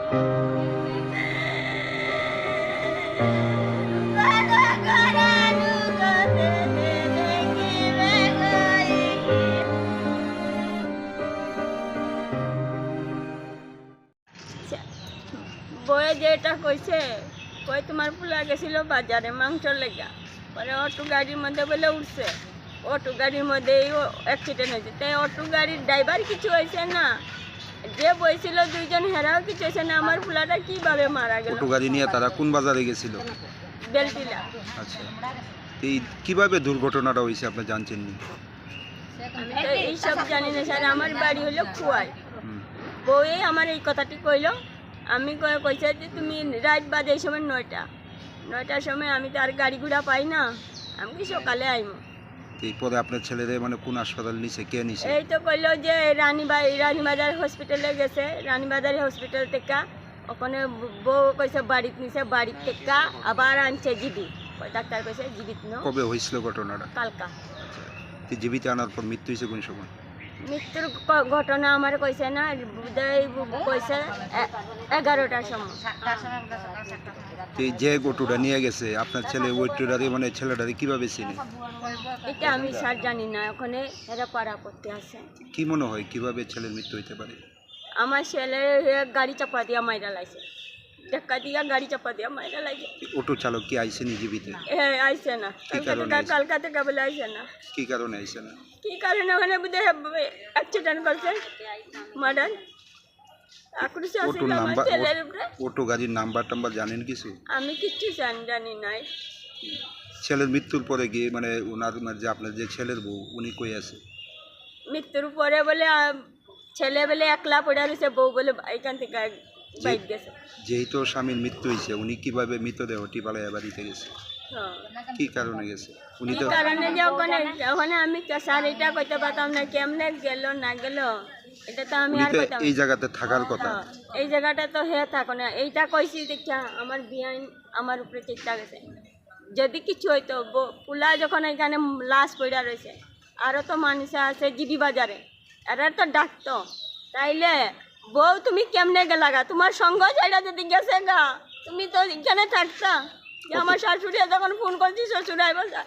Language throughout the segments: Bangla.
বয়ে যেটা কইছে কই তোমার পোলা গেছিল বাজারে মাংসর লেগা, পরে অটো গাড়ির মধ্যে বলে উঠছে, অটো গাড়ির মধ্যেই অ্যাক্সিডেন্ট হয়েছে। তাই অটো গাড়ির ড্রাইভার কিছু হয়েছে না, যে বইছিল দুইজন হেরাও কিছু হয়েছে না। আমার পোলাটা কিভাবে মারা গেল? অটো গাড়ি নিয়ে তারা কোন বাজারে গেছিল? বেলটিলা। আচ্ছা, এই কিভাবে দুর্ঘটনাটা হয়েছে আপনি জানছেন নি? আমি তো এইসব জানি না স্যার, আমার বাড়ি হলো খুয়াই। হুম। বউয়ে আমার এই কথাটি কইলো, আমি কইছে যে তুমি রাত বাজে এই সময় 9টার সময়, আমি তো আর গাড়ি ঘোড়া পাই না, আমি কি সকালে আইমো। এই পরে আপনার ছেলেরে মানে কোন হাসপাতাল নিছে, কে নিছে? এই তো কইলো যে রানীবাজার হসপিটালে গেছে, রানীবাজার হসপিটাল থেকে ওখানে বউ কইছে বাড়িত নিছে, বাড়ির থেকে আবার আনছে জিবি। ডাক্তার কইছে জীবিত ন। কবে হয়েছিল ঘটনাটা? কালকা। আচ্ছা, এই জীবিত আনার পর মৃত্যু হয়েছে কোন সময়? মৃত্যুর ঘটনা আমার কইছে না, কইছে 11টার সময়। এই যে অটোটা নিয়ে গেছে আপনার ছেলে, ওইটারে মানে ছেলেটারে কিভাবে চিনে? এটা আমি স্যার জানি না, ওখানে এরা পাড়া করতে আসে। কি মনে হয় কিভাবে ছেলের মৃত্যু হইতে পারে? আমার ছেলে গাড়ি চাপা দিয়া মাইরা লাইছে, ধাক্কা দিয়া গাড়ি চাপা দিয়া মাইরা লাইছে। অটো চালক কি আইসেনি জীবিত? হ্যাঁ, আইছে না, কালকা থেকে বলে আইছে না। কি কারণে আইসে না? কি কারণে? ওখানে বোধহয় অ্যাক্সিডেন্ট করছে, মার্ডার। আক্রোশ অটো আছে আমার নাম্বার, ছেলের উপরে। অটো গাড়ির নাম্বার টাম্বার জানেন কিছু? আমি কিচ্ছু জানি নাই। ছেলের মৃত্যুর পরে গিয়ে মানে ওনার মানে যে আপনার যে ছেলের বউ উনি কই আছে? মৃত্যুর পরে বলে ছেলে বলে একলা পড়ে রয়েছে, বউ বলে এখান থেকে বাইক গেছে। যেহেতু স্বামীর মৃত্যু হয়েছে উনি কিভাবে মৃতদেহটি পালাইয়া বাড়িতে গেছে? হ্যাঁ, কি কারণে গেছে উনি? কি তো কারণে যে ওখানে আমি স্যার এটা কইতে পারতাম না, কেমনে গেল না গেল এটা তো আমি উনি আর তো কইতাম এই না। জায়গাতে থাকার কথা। হ্যাঁ, এই জায়গাটা তো হে থাকো না, এইটা কইছি দেখা আমার বিয়ান আমার উপরে চেষ্টা গেছে। যদি কিছু হইতো, পুলা যখন এখানে লাশ পড়া রয়েছে, আরও তো মানুষ আছে জিবি বাজারে, এরা তো ডাকতো। তাইলে বউ তুমি কেমনে গেলা গা? তোমার সঙ্গ জায়গা যদি গেছে গা, তুমি তো এখানে থাকতা। যে আমার শাশুড়ি যখন ফোন করছি, শ্বশুর আই বলতা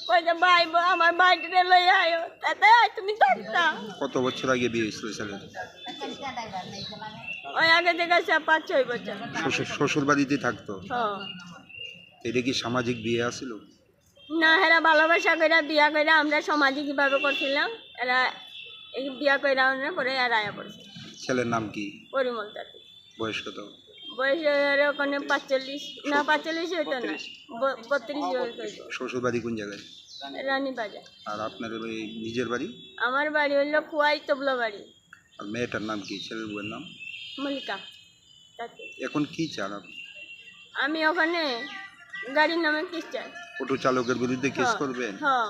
কই যে ভাই আমার বাইরে লই আয়ো, তাতে তুমি থাকতা। কত বছর আগে বিয়ে হয়েছিল ছেলের? ওই আগে থেকে 5-6 বছর। শ্বশুর বাড়িতে থাকতো? হ্যাঁ। এটা কি সামাজিক বিয়ে আছিল? না, এরা ভালোবাসা করে বিয়া করে, আমরা সামাজিকভাবে করছিলাম। এরা এই বিয়া করে পরে এরা আয়া পড়ছে। ছেলের নাম কি? পরিমল তাতে। বয়স কত? বয়স ওখানে 45 না, 45 হইতো না, 32 হইতো। শ্বশুর বাড়ি কোন জায়গায়? রানীবাজার। আর আপনার ওই নিজের বাড়ি? আমার বাড়ি হইলো খুয়াই তবলা বাড়ি। আর মেয়েটার নাম কি, ছেলের বউয়ের নাম? মল্লিকা তাতে। এখন কি চান আপনি? আমি ওখানে গাড়ির নামে কিস চাই। অটো চালকের বিরুদ্ধে কেস করবেন? হ্যাঁ।